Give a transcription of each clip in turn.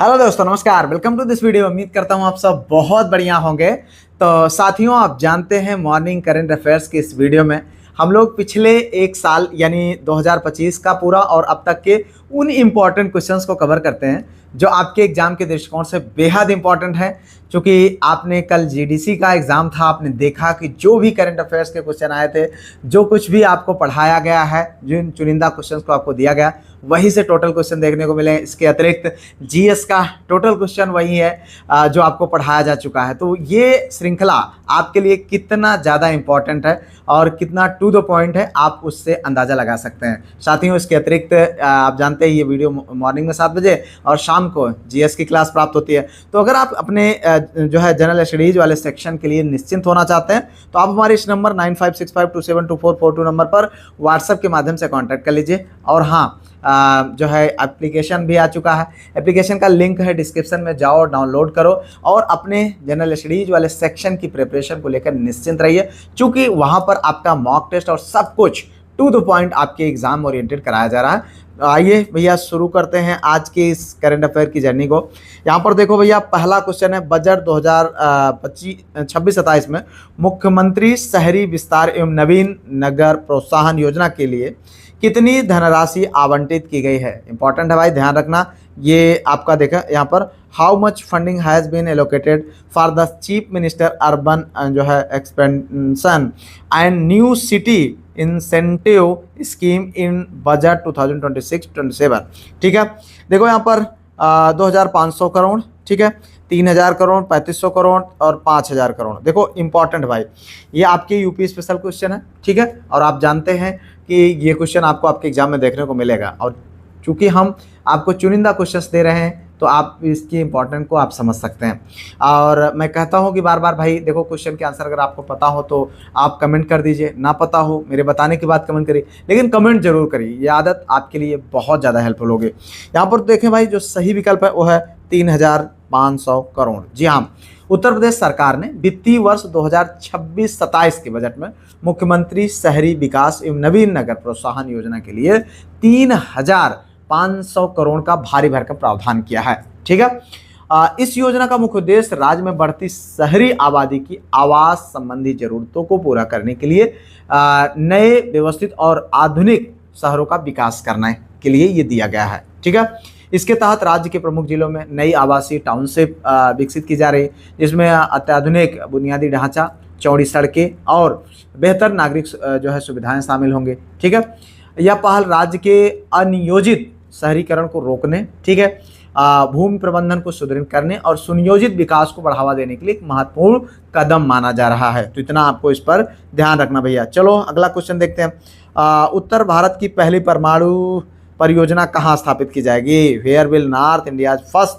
Hello दोस्तों, नमस्कार। Welcome to this video. उम्मीद करता हूँ आप सब बहुत बढ़िया होंगे। तो साथियों, आप जानते हैं मॉर्निंग करंट अफेयर्स की इस वीडियो में हम लोग पिछले एक साल यानी 2025 का पूरा और अब तक के उन इम्पॉर्टेंट क्वेश्चंस को कवर करते हैं जो आपके एग्जाम के दृष्टिकोण से बेहद इंपॉर्टेंट है। क्योंकि आपने कल जीडीसी का एग्जाम था, आपने देखा कि जो भी करंट अफेयर्स के क्वेश्चन आए थे, जो कुछ भी आपको पढ़ाया गया है, जिन चुनिंदा क्वेश्चंस को आपको दिया गया, वहीं से टोटल क्वेश्चन देखने को मिले। इसके अतिरिक्त जीएस का टोटल क्वेश्चन वही है जो आपको पढ़ाया जा चुका है। तो ये श्रृंखला आपके लिए कितना ज़्यादा इंपॉर्टेंट है और कितना टू द पॉइंट है, आप उससे अंदाज़ा लगा सकते हैं। साथियों, इसके अतिरिक्त आप जानते हैं ये वीडियो मॉर्निंग में 7 बजे और शाम को जीएस की क्लास प्राप्त होती है। तो अगर आप अपने जो है जनरल स्टडीज वाले सेक्शन के लिए निश्चिंत होना चाहते हैं तो आप हमारे इस नंबर 9565272442 नंबर पर व्हाट्सएप के माध्यम से कॉन्टैक्ट कर लीजिए। और हाँ, जो है एप्लीकेशन भी आ चुका है। एप्लीकेशन का लिंक है डिस्क्रिप्शन में, जाओ डाउनलोड करो और अपने जनरल स्टडीज वाले सेक्शन की प्रिपरेशन को लेकर निश्चिंत रहिए, क्योंकि वहाँ पर आपका मॉक टेस्ट और सब कुछ टू द पॉइंट आपके एग्जाम ओरिएंटेड कराया जा रहा है। आइए भैया शुरू करते हैं आज के इस करंट अफेयर की जर्नी को। यहाँ पर देखो भैया, पहला क्वेश्चन है बजट 2026-27 में मुख्यमंत्री शहरी विस्तार एवं नवीन नगर प्रोत्साहन योजना के लिए कितनी धनराशि आवंटित की गई है। इंपॉर्टेंट है भाई, ध्यान रखना। ये आपका देखा यहाँ पर, how much funding has been allocated for the chief minister urban जो है expansion and new city incentive scheme in budget 2026-27। ठीक है, देखो यहाँ पर 2500 करोड़, ठीक है, 3000 करोड़, 3500 करोड़ और 5000 करोड़। देखो इंपॉर्टेंट भाई, ये आपके यूपी स्पेशल क्वेश्चन है, ठीक है, और आप जानते हैं कि ये क्वेश्चन आपको आपके एग्जाम में देखने को मिलेगा। और चूंकि हम आपको चुनिंदा क्वेश्चंस दे रहे हैं तो आप इसकी इंपॉर्टेंट को आप समझ सकते हैं। और मैं कहता हूं कि बार बार भाई देखो, क्वेश्चन के आंसर अगर आपको पता हो तो आप कमेंट कर दीजिए, ना पता हो मेरे बताने के बाद कमेंट करिए, लेकिन कमेंट जरूर करिए। ये आदत आपके लिए बहुत ज़्यादा हेल्पफुल होगी। यहाँ पर देखें भाई, जो सही विकल्प है वो है 3500 करोड़। जी हाँ, उत्तर प्रदेश सरकार ने वित्तीय वर्ष 2026-27 के बजट में मुख्यमंत्री शहरी विकास एवं नवीन नगर प्रोत्साहन योजना के लिए 3500 करोड़ का भारी भरकम प्रावधान किया है। ठीक है, इस योजना का मुख्य उद्देश्य राज्य में बढ़ती शहरी आबादी की आवास संबंधी जरूरतों को पूरा करने के लिए नए व्यवस्थित और आधुनिक शहरों का विकास करने के लिए ये दिया गया है। ठीक है, इसके तहत राज्य के प्रमुख जिलों में नई आवासीय टाउनशिप विकसित की जा रही, जिसमें अत्याधुनिक बुनियादी ढांचा, चौड़ी सड़कें और बेहतर नागरिक जो है सुविधाएं शामिल होंगे। ठीक है, यह पहल राज्य के अनियोजित शहरीकरण को रोकने, ठीक है, भूमि प्रबंधन को सुदृढ़ करने और सुनियोजित विकास को बढ़ावा देने के लिए एक महत्वपूर्ण कदम माना जा रहा है। तो इतना आपको इस पर ध्यान रखना भैया। चलो अगला क्वेश्चन देखते हैं। उत्तर भारत की पहली परमाणु परियोजना कहाँ स्थापित की जाएगी। Where will North India first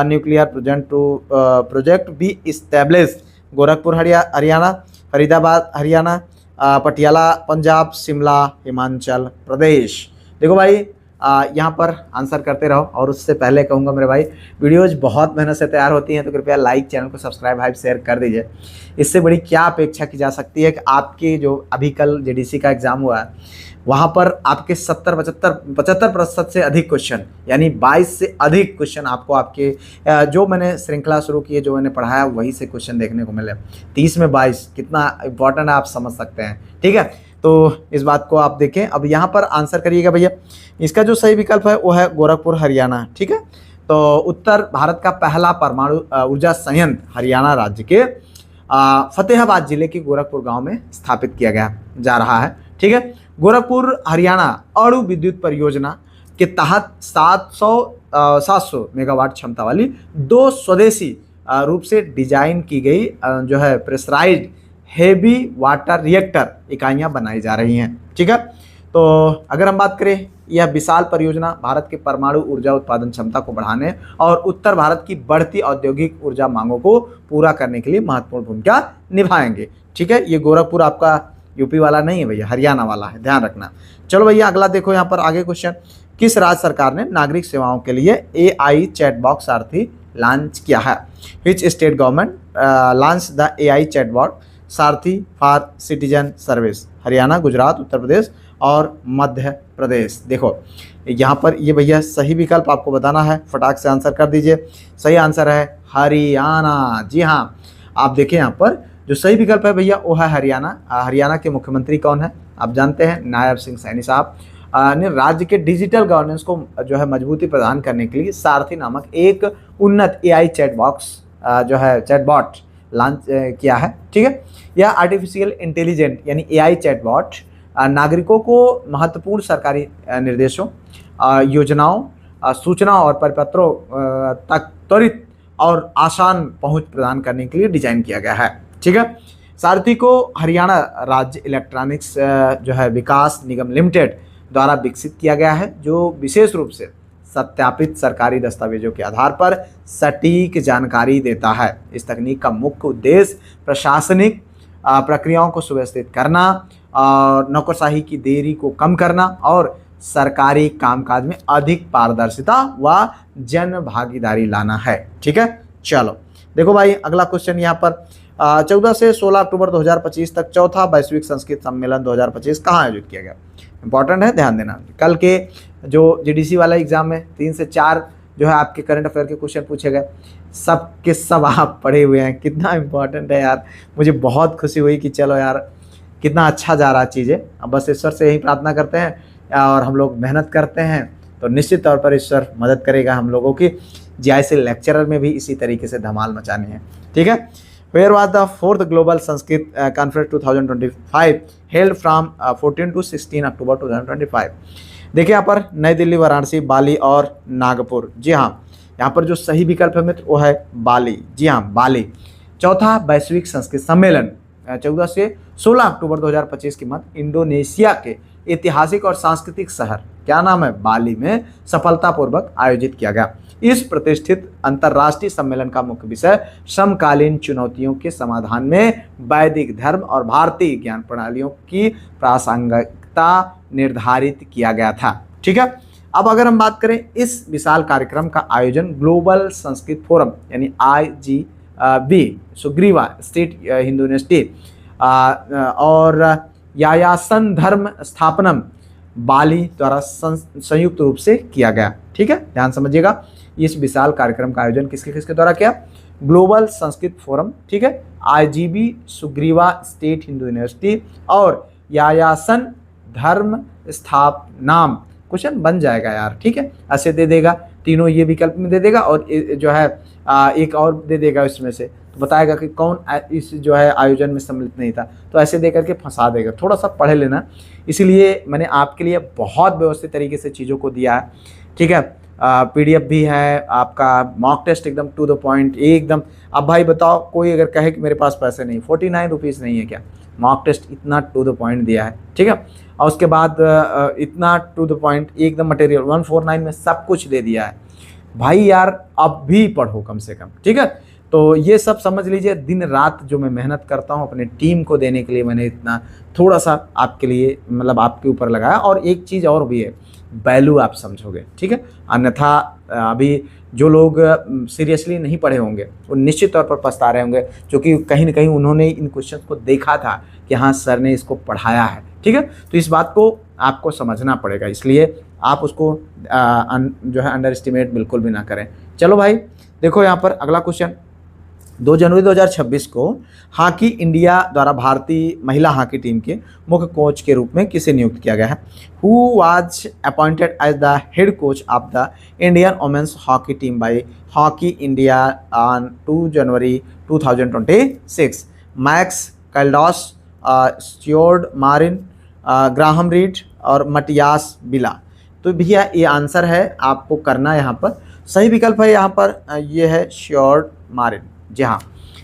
nuclear project be established. Gorakhpur Haryana, Faridabad Haryana, Patiala Punjab, Shimla Himachal Pradesh. देखो भाई, यहाँ पर आंसर करते रहो। और उससे पहले कहूँगा मेरे भाई, वीडियोज बहुत मेहनत से तैयार होती हैं, तो कृपया लाइक, चैनल को सब्सक्राइब, हाइप, शेयर कर दीजिए। इससे बड़ी क्या अपेक्षा की जा सकती है कि आपके जो अभी कल जीडीसी का एग्ज़ाम हुआ है वहाँ पर आपके 75% से अधिक क्वेश्चन, यानी 22 से अधिक क्वेश्चन आपको आपके जो मैंने श्रृंखला शुरू की है, जो मैंने पढ़ाया वही से क्वेश्चन देखने को मिले। 30 में 22 कितना इंपॉर्टेंट है आप समझ सकते हैं। ठीक है, तो इस बात को आप देखें। अब यहाँ पर आंसर करिएगा भैया। इसका जो सही विकल्प है वो है गोरखपुर हरियाणा। ठीक है, तो उत्तर भारत का पहला परमाणु ऊर्जा संयंत्र हरियाणा राज्य के फतेहाबाद जिले के गोरखपुर गांव में स्थापित किया गया जा रहा है। ठीक है, गोरखपुर हरियाणा अणु विद्युत परियोजना के तहत 700 मेगावाट क्षमता वाली 2 स्वदेशी रूप से डिजाइन की गई जो है प्रेशराइज्ड हेवी वाटर रिएक्टर इकाइयां बनाई जा रही हैं। ठीक है, तो अगर हम बात करें, यह विशाल परियोजना भारत के परमाणु ऊर्जा उत्पादन क्षमता को बढ़ाने और उत्तर भारत की बढ़ती औद्योगिक ऊर्जा मांगों को पूरा करने के लिए महत्वपूर्ण भूमिका निभाएंगे। ठीक है, ये गोरखपुर आपका यूपी वाला नहीं है भैया, हरियाणा वाला है, ध्यान रखना। चलो भैया अगला देखो। यहाँ पर आगे क्वेश्चन, किस राज्य सरकार ने नागरिक सेवाओं के लिए AI chat box Sarathi launch किया है। Which state government launch the AI chat bot Sarathi for citizen service. Haryana, Gujarat, Uttar Pradesh और मध्य प्रदेश। देखो यहाँ पर ये भैया सही विकल्प आपको बताना है, फटाक से आंसर कर दीजिए। सही आंसर है हरियाणा। जी हाँ, आप देखिए यहाँ पर जो सही विकल्प है भैया वो है हरियाणा। हरियाणा के मुख्यमंत्री कौन है आप जानते हैं? नायब सिंह सैनी साहब ने राज्य के डिजिटल गवर्नेंस को जो है मजबूती प्रदान करने के लिए सारथी नामक एक उन्नत एआई चैट बॉक्स जो है चैटबॉट लॉन्च किया है। ठीक है, यह आर्टिफिशियल इंटेलिजेंट यानी एआई चैटबॉट नागरिकों को महत्वपूर्ण सरकारी निर्देशों, योजनाओं, सूचनाओं और परिपत्रों तक त्वरित और आसान पहुंच प्रदान करने के लिए डिजाइन किया गया है। ठीक है, सारथी को हरियाणा राज्य इलेक्ट्रॉनिक्स जो है विकास निगम लिमिटेड द्वारा विकसित किया गया है, जो विशेष रूप से सत्यापित सरकारी दस्तावेजों के आधार पर सटीक जानकारी देता है। इस तकनीक का मुख्य उद्देश्य प्रशासनिक प्रक्रियाओं को सुव्यवस्थित करना और नौकरशाही की देरी को कम करना और सरकारी कामकाज में अधिक पारदर्शिता व जन भागीदारी लाना है। ठीक है, चलो देखो भाई अगला क्वेश्चन यहाँ पर 14 से 16 अक्टूबर 2025 तक चौथा वैश्विक संस्कृत सम्मेलन 2025 कहाँ आयोजित किया गया? इंपॉर्टेंट है, ध्यान देना। कल के जो जीडीसी वाला एग्जाम में 3 से 4 जो है आपके करंट अफेयर के क्वेश्चन पूछे गए, सब के सब आप पढ़े हुए हैं। कितना इंपॉर्टेंट है यार, मुझे बहुत खुशी हुई कि चलो यार कितना अच्छा जा रहा चीज़ें। अब बस ईश्वर से यही प्रार्थना करते हैं और हम लोग मेहनत करते हैं तो निश्चित तौर पर ईश्वर मदद करेगा हम लोगों की। जीआईसी लेक्चरर में भी इसी तरीके से धमाल मचानी है। ठीक है, where was the 4th global Sanskrit conference 2025 held from 14 to 16 October 2025। देखिए यहाँ पर नई दिल्ली, वाराणसी, बाली और नागपुर। जी हाँ, यहाँ पर जो सही विकल्प है मित्र वो है बाली। जी हाँ, बाली। चौथा वैश्विक संस्कृत सम्मेलन 14 से 16 अक्टूबर 2025 की मध्य इंडोनेशिया के ऐतिहासिक और सांस्कृतिक शहर क्या नाम है बाली में सफलतापूर्वक आयोजित किया गया। इस प्रतिष्ठित अंतर्राष्ट्रीय सम्मेलन का मुख्य विषय समकालीन चुनौतियों के समाधान में वैदिक धर्म और भारतीय ज्ञान प्रणालियों की प्रासंगिकता निर्धारित किया गया था। ठीक है, अब अगर हम बात करें इस विशाल कार्यक्रम का आयोजन ग्लोबल संस्कृत फोरम यानी IGB Sugriva state Hindu university और यायासन धर्म स्थापनम बाली द्वारा संयुक्त रूप से किया गया। ठीक है, ध्यान समझिएगा। इस विशाल कार्यक्रम का आयोजन किसके किसके द्वारा किया? ग्लोबल संस्कृत फोरम, ठीक है, IGB Sugriva state Hindu university और यायासन धर्म स्थापनाम। क्वेश्चन बन जाएगा यार। ठीक है, ऐसे दे देगा, तीनों ये विकल्प में दे देगा और जो है एक और दे देगा इसमें से, तो बताएगा कि कौन इस जो है आयोजन में सम्मिलित नहीं था, तो ऐसे दे करके फंसा देगा। थोड़ा सा पढ़ लेना, इसीलिए मैंने आपके लिए बहुत व्यवस्थित तरीके से चीज़ों को दिया है। ठीक है, PDF भी है, आपका मॉक टेस्ट एकदम टू द पॉइंट एकदम। अब भाई बताओ, कोई अगर कहे कि मेरे पास पैसे नहीं, 49 रुपीज़ नहीं है क्या? मॉक टेस्ट इतना टू द पॉइंट दिया है। ठीक है, और उसके बाद इतना टू द पॉइंट एकदम मटेरियल 149 में सब कुछ दे दिया है भाई यार। अब भी पढ़ो कम से कम। ठीक है, तो ये सब समझ लीजिए, दिन रात जो मैं मेहनत करता हूँ अपने टीम को देने के लिए, मैंने इतना थोड़ा सा आपके लिए मतलब आपके ऊपर लगाया। और एक चीज़ और भी है, वैल्यू आप समझोगे। ठीक है, अन्यथा अभी जो लोग सीरियसली नहीं पढ़े होंगे वो निश्चित तौर पर पछता रहे होंगे, क्योंकि कहीं ना कहीं उन्होंने इन क्वेश्चन को देखा था कि हाँ सर ने इसको पढ़ाया है। ठीक है, तो इस बात को आपको समझना पड़ेगा, इसलिए आप उसको जो है अंडर एस्टिमेट बिल्कुल भी ना करें। चलो भाई देखो यहाँ पर अगला क्वेश्चन, 2 जनवरी 2026 को हॉकी इंडिया द्वारा भारतीय महिला हॉकी टीम के मुख्य कोच के रूप में किसे नियुक्त किया गया है? Who was appointed as the head coach of the Indian women's hockey team by hockey India on 2 January 2026? Max Caldas, Stuart Marin, Graham Reid और मटियास बिला। तो भैया ये आंसर है, आपको करना यहाँ पर सही विकल्प है यहाँ पर ये है स्ट्यूअर्ट मारिन। जी हाँ,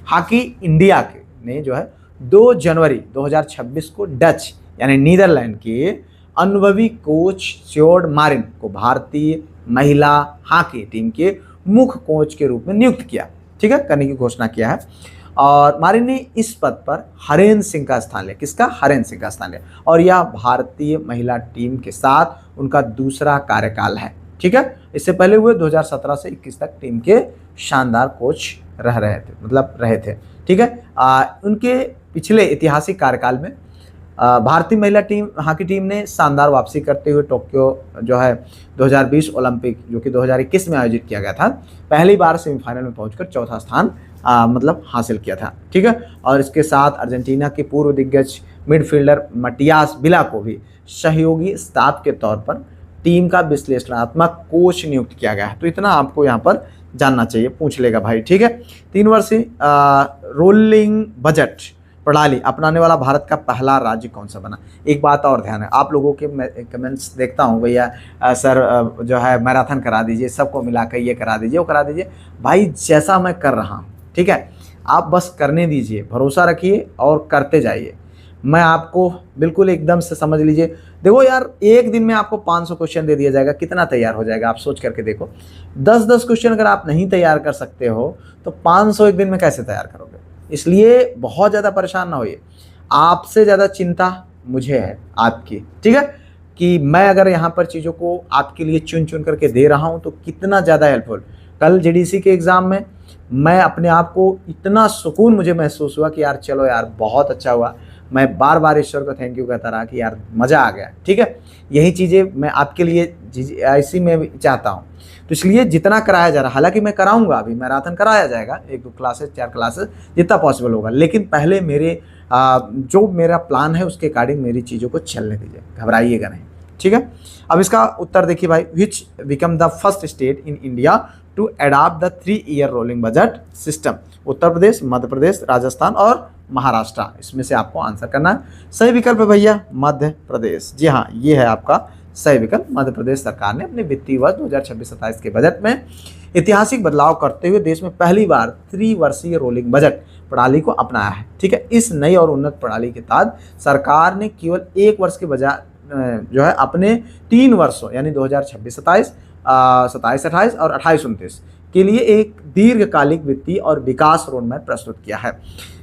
हॉकी इंडिया के ने जो है 2 जनवरी 2026 को डच यानी नीदरलैंड के अनुभवी कोच स्ट्यूअर्ट मारिन को भारतीय महिला हॉकी टीम के मुख्य कोच के रूप में नियुक्त किया। ठीक है, करने की घोषणा किया है। और मारिन ने इस पद पर हरेन सिंह का स्थान लिया। किसका? हरेन सिंह का स्थान लिया। और यह भारतीय महिला टीम के साथ उनका दूसरा कार्यकाल है। ठीक है, इससे पहले हुए 2017 से 21 तक टीम के शानदार कोच रहे थे। ठीक है, उनके पिछले ऐतिहासिक कार्यकाल में भारतीय महिला टीम हॉकी टीम ने शानदार वापसी करते हुए टोक्यो जो है 2020 ओलंपिक जो कि 2021 में आयोजित किया गया था, पहली बार सेमीफाइनल में पहुंचकर चौथा स्थान मतलब हासिल किया था। ठीक है, और इसके साथ अर्जेंटीना के पूर्व दिग्गज मिडफील्डर मटियास विला को भी सहयोगी स्टाफ के तौर पर टीम का विश्लेषणात्मक कोच नियुक्त किया गया है। तो इतना आपको यहाँ पर जानना चाहिए, पूछ लेगा भाई। ठीक है, 3 वर्षीय रोलिंग बजट प्रणाली अपनाने वाला भारत का पहला राज्य कौन सा बना। एक बात और ध्यान है, आप लोगों के कमेंट्स देखता हूँ, भैया सर जो है मैराथन करा दीजिए, सबको मिलाकर ये करा दीजिए, वो करा दीजिए। भाई जैसा मैं कर रहा हूँ, ठीक है, आप बस करने दीजिए, भरोसा रखिए और करते जाइए। मैं आपको बिल्कुल एकदम से समझ लीजिए, देखो यार एक दिन में आपको 500 क्वेश्चन दे दिया जाएगा, कितना तैयार हो जाएगा आप सोच करके देखो। 10-10 क्वेश्चन अगर आप नहीं तैयार कर सकते हो तो 500 एक दिन में कैसे तैयार करोगे। इसलिए बहुत ज़्यादा परेशान ना होइए, आपसे ज़्यादा चिंता मुझे है आपकी। ठीक है, कि मैं अगर यहाँ पर चीज़ों को आपके लिए चुन चुन करके दे रहा हूँ तो कितना ज़्यादा हेल्पफुल। कल जेडीसी के एग्ज़ाम में मैं अपने आप को इतना सुकून मुझे महसूस हुआ कि यार चलो यार बहुत अच्छा हुआ, मैं बार बार ईश्वर को थैंक यू कहता रहा कि यार मज़ा आ गया। ठीक है, यही चीज़ें मैं आपके लिए ऐसी में चाहता हूँ। तो इसलिए जितना कराया जा रहा, हालांकि मैं कराऊंगा, अभी मैराथन कराया जाएगा 1-2 क्लासेस 4 क्लासेस जितना पॉसिबल होगा, लेकिन पहले मेरे जो मेरा प्लान है उसके अकॉर्डिंग मेरी चीज़ों को चलने दीजिए, घबराइएगा नहीं। ठीक है, अब इसका उत्तर देखिए भाई, which become the first state in India to adopt the three year rolling budget system. Uttar Pradesh, Madhya Pradesh, Rajasthan और महाराष्ट्र, इसमें से आपको आंसर करना है। सही विकल्प है भैया मध्य प्रदेश। जी हाँ, ये है आपका सही विकल्प। मध्य प्रदेश सरकार ने अपने वित्तीय वर्ष 2026-27 के बजट में ऐतिहासिक बदलाव करते हुए देश में पहली बार 3 वर्षीय रोलिंग बजट प्रणाली को अपनाया है। ठीक है, इस नई और उन्नत प्रणाली के तहत सरकार ने केवल 1 वर्ष के बजाय जो है अपने 3 वर्षों यानी 2026-27, 27-28 और 28-29 के लिए एक दीर्घकालिक वित्तीय और विकास रोडमैप प्रस्तुत किया है।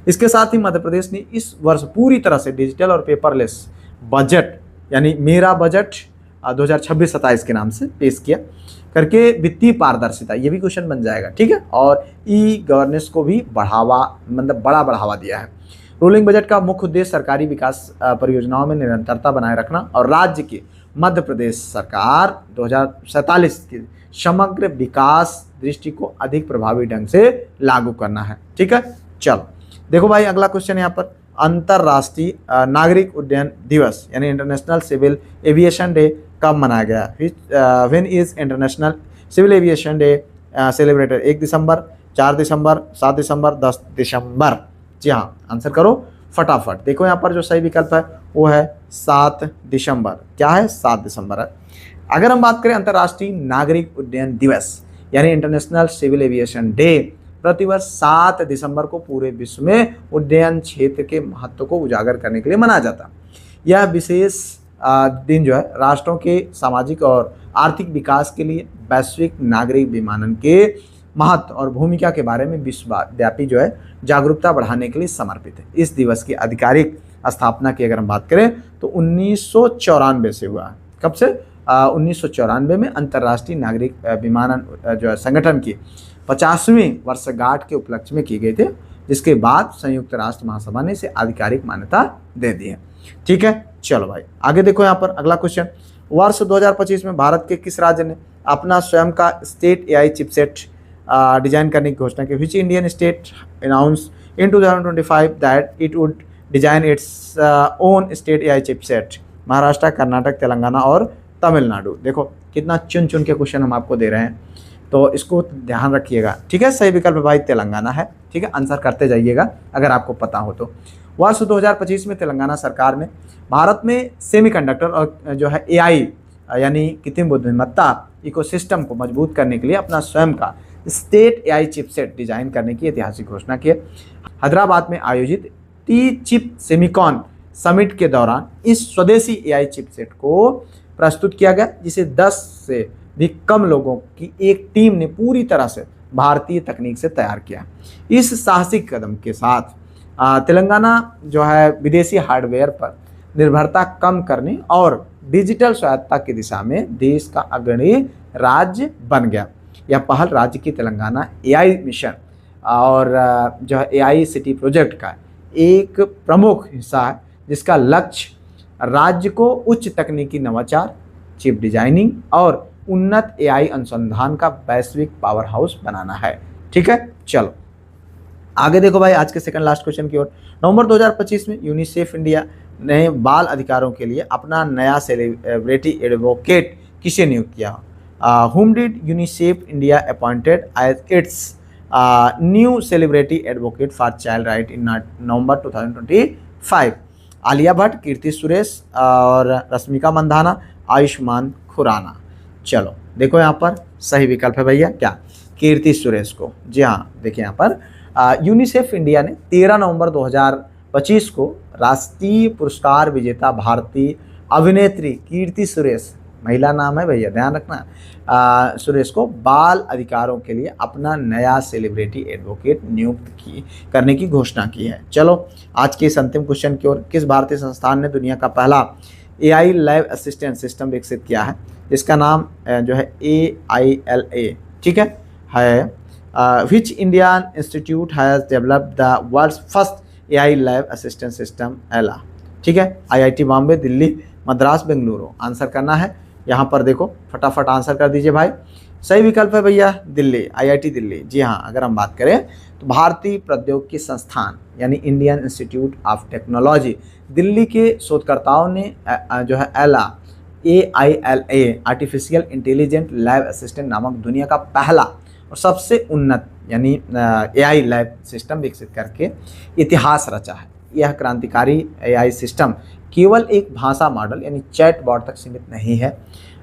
इसके साथ ही मध्य प्रदेश ने इस वर्ष पूरी तरह से डिजिटल और पेपरलेस बजट यानी मेरा बजट 2026-27 के नाम से पेश किया करके वित्तीय पारदर्शिता, ये भी क्वेश्चन बन जाएगा। ठीक है, और ई गवर्नेंस को भी बढ़ावा बड़ा बढ़ावा दिया है। रोलिंग बजट का मुख्य उद्देश्य सरकारी विकास परियोजनाओं में निरंतरता बनाए रखना और राज्य की मध्य प्रदेश सरकार 2047 की समग्र विकास दृष्टि को अधिक प्रभावी ढंग से लागू करना है। ठीक है, चलो देखो भाई अगला क्वेश्चन यहाँ पर, अंतर्राष्ट्रीय नागरिक उड्डयन दिवस यानी इंटरनेशनल सिविल एविएशन डे कब मनाया गया। When is international civil aviation day celebrated. 1 December, 4 December, 7 December, 10 December. जी हाँ, आंसर करो फटाफट। देखो यहाँ पर जो सही विकल्प है वो है 7 दिसंबर। क्या है, 7 दिसंबर है। अगर हम बात करें अंतर्राष्ट्रीय नागरिक उड्डयन दिवस यानी इंटरनेशनल सिविल एविएशन डे प्रतिवर्ष 7 दिसंबर को पूरे विश्व में उड्डयन क्षेत्र के महत्व को उजागर करने के लिए मनाया जाता है। यह विशेष दिन जो है राष्ट्रों के सामाजिक और आर्थिक विकास के लिए वैश्विक नागरिक विमानन के महत्व और भूमिका के बारे में विश्वव्यापी जो है जागरूकता बढ़ाने के लिए समर्पित है। इस दिवस की आधिकारिक स्थापना की अगर हम बात करें तो 1994 से हुआ है। कब से? 1994 में अंतर्राष्ट्रीय नागरिक विमानन जो है संगठन की 50वीं वर्षगांठ के उपलक्ष्य में किए गए थे, जिसके बाद संयुक्त राष्ट्र महासभा ने इसे आधिकारिक मान्यता दे दी है। ठीक है, चलो भाई आगे देखो यहाँ पर अगला क्वेश्चन, वर्ष 2025 में भारत के किस राज्य ने अपना स्वयं का स्टेट एआई चिपसेट डिजाइन करने की घोषणा की। Which Indian state announce in 2025 that it would design its own state AI chipset. Maharashtra, Karnataka, Telangana और तमिलनाडु। देखो कितना चुन चुन के क्वेश्चन हम आपको दे रहे हैं, तो इसको ध्यान रखिएगा। ठीक है, सही विकल्प भाई तेलंगाना है। ठीक है, आंसर करते जाइएगा अगर आपको पता हो तो। वर्ष 2025 में तेलंगाना सरकार ने भारत में सेमीकंडक्टर और जो है एआई यानी कृत्रिम बुद्धिमत्ता इकोसिस्टम को मजबूत करने के लिए अपना स्वयं का स्टेट एआई चिपसेट डिजाइन करने की ऐतिहासिक घोषणा की। हैदराबाद में आयोजित टी चिप सेमिकॉन समिट के दौरान इस स्वदेशी एआई चिपसेट को प्रस्तुत किया गया, जिसे 10 से भी कम लोगों की एक टीम ने पूरी तरह से भारतीय तकनीक से तैयार किया। इस साहसिक कदम के साथ तेलंगाना जो है विदेशी हार्डवेयर पर निर्भरता कम करने और डिजिटल स्वायत्तता की दिशा में देश का अग्रणी राज्य बन गया। यह पहल राज्य की तेलंगाना एआई मिशन और जो है एआई सिटी प्रोजेक्ट का एक प्रमुख हिस्सा है, जिसका लक्ष्य राज्य को उच्च तकनीकी नवाचार, चिप डिजाइनिंग और उन्नत एआई अनुसंधान का वैश्विक पावर हाउस बनाना है। ठीक है, चलो आगे देखो भाई आज के सेकंड लास्ट क्वेश्चन की ओर। नवंबर 2025 में यूनिसेफ इंडिया ने बाल अधिकारों के लिए अपना नया सेलिब्रिटी एडवोकेट किसे नियुक्त किया? Whom did UNICEF India appointed as its new celebrity advocate for child right in November 2025? Alia Bhatt, Keerthy Suresh और रश्मिका मंदाना, आयुष्मान खुराना। चलो देखो यहाँ पर सही विकल्प है भैया क्या? कीर्ति सुरेश को। जी हाँ, देखिए यहाँ पर यूनिसेफ इंडिया ने 13 नवंबर 2025 को राष्ट्रीय पुरस्कार विजेता भारतीय अभिनेत्री कीर्ति सुरेश, महिला नाम है भैया ध्यान रखना, सुरेश को बाल अधिकारों के लिए अपना नया सेलिब्रिटी एडवोकेट नियुक्त करने की घोषणा की है। चलो आज के इस अंतिम क्वेश्चन की ओर। किस भारतीय संस्थान ने दुनिया का पहला एआई लैब असिस्टेंट सिस्टम विकसित किया है? इसका नाम जो है AILA, ठीक है। Which Indian institute has developed the world's first AI lab assistant system AILA? ठीक है, IIT बॉम्बे, दिल्ली, मद्रास, बेंगलुरु। आंसर करना है यहाँ पर, देखो फटाफट आंसर कर दीजिए भाई। सही विकल्प है भैया दिल्ली, IIT दिल्ली। जी हाँ, अगर हम बात करें तो भारतीय प्रौद्योगिकी संस्थान यानी Indian institute of technology Delhi के शोधकर्ताओं ने जो है AILA artificial intelligent lab assistant नामक दुनिया का पहला और सबसे उन्नत यानी AI लैब सिस्टम विकसित करके इतिहास रचा है। यह क्रांतिकारी AI सिस्टम केवल एक भाषा मॉडल यानी चैट बॉट तक सीमित नहीं है,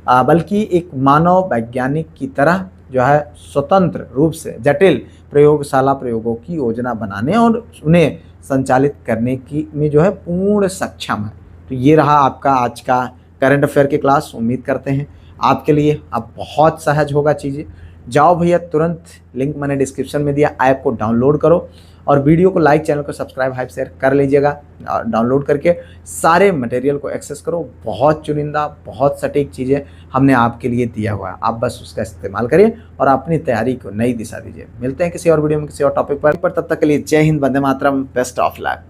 बल्कि एक मानव वैज्ञानिक की तरह जो है स्वतंत्र रूप से जटिल प्रयोगशाला प्रयोगों की योजना बनाने और उन्हें संचालित करने की में जो है पूर्ण सक्षम है। तो ये रहा आपका आज का करंट अफेयर की क्लास। उम्मीद करते हैं आपके लिए अब बहुत सहज होगा चीज़ें। जाओ भैया तुरंत, लिंक मैंने डिस्क्रिप्शन में दिया, ऐप को डाउनलोड करो और वीडियो को लाइक, चैनल को सब्सक्राइब, हाइप, शेयर कर लीजिएगा। डाउनलोड करके सारे मटेरियल को एक्सेस करो। बहुत चुनिंदा, बहुत सटीक चीज़ें हमने आपके लिए दिया हुआ है, आप बस उसका इस्तेमाल करिए और अपनी तैयारी को नई दिशा दीजिए। मिलते हैं किसी और वीडियो में किसी और टॉपिक पर। तब तक के लिए जय Hind, Vande Mataram, best of luck.